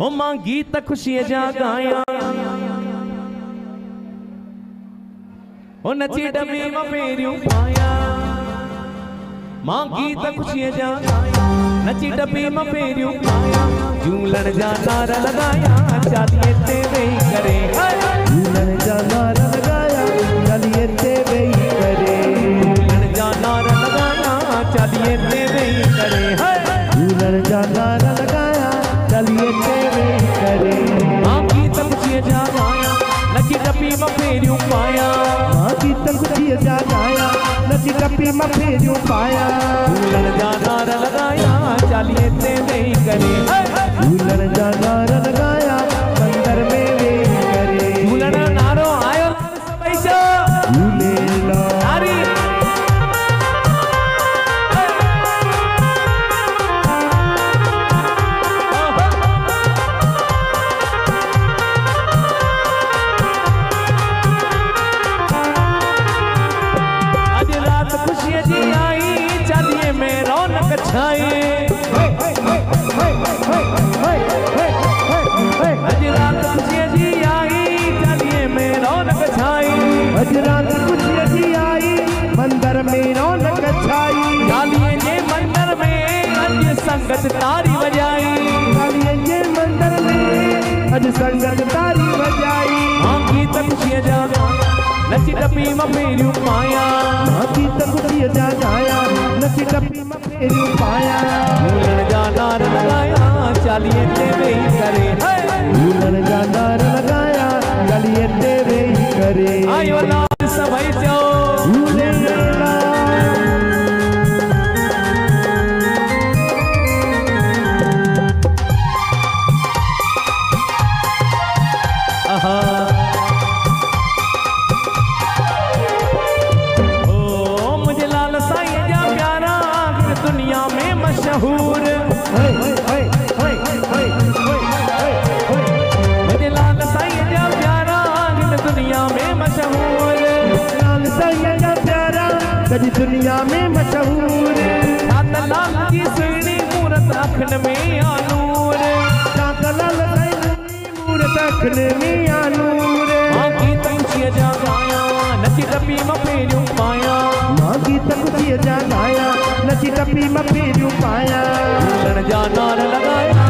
ओ मां गीत खुशी जा गाया ओ नची डबी मां फेरियूं पाया मां गीत खुशी जा गाया नची डबी मां फेरियूं पाया झूलण जा नारा लगाया चालीहे ते वेही करे झूलण जा नारा लगाया चालीहे ते वेही करे झूलण जा नारा लगाया चालीहे ते वेही करे झूलण जा नारा लगाया चालीहे ते वेही करे मां गीत खुशी जा गाया नची डबी मां फेरियूं पाया मां गीत खुशी जा गाया नची डबी मां फेरियूं पाया झूलण जा नारा लगाया चालीहे ते वेही करे झूलण जा नारा लगाया मंदिर में वेही करे झूलण नारो आयो सभई जो झूलेलाल नारी आज रात खुशी जी आई चालीहे में रौनक छाई आज रात खुशी जी आई चालीहे में रौनक छाई आज रात खुशी जी आई मंदिर में रौनक छाई चालीहे जे मंदिर में अज संगत तारी बजाई चालीहे जे मंदिर में अज संगत तारी बजाई मां गीत खुशी जा नची डबी मां फेरियूं पाया मां गीत खुशी जा गाया नची डबी मां फेरियूं पाया झूलण जा नारा लगाया चालीहे ते वेही करे झूलण जा नारा लगाया चालीहे ते वेही करे आयो लाल सभई जो झूलेलाल आहा ओ मुझे लाल साईं जा प्यारा दुनिया में मशहूर मुझे लाल साईं जा प्यारा दुनिया में मशहूर लाल साईं जा प्यारा कदी दुनिया में मशहूर छात लाल जी सुहिणी मूरत अखिन में आनूर छात लाल साईं मूरत अखिन में आनूर मां गीत खुशी जा गाया नची डबी मां फेरियूं पाया मां गीत खुशी जा गाया नची डबी मां फेरियूं पाया झूलण जा नारा लगाया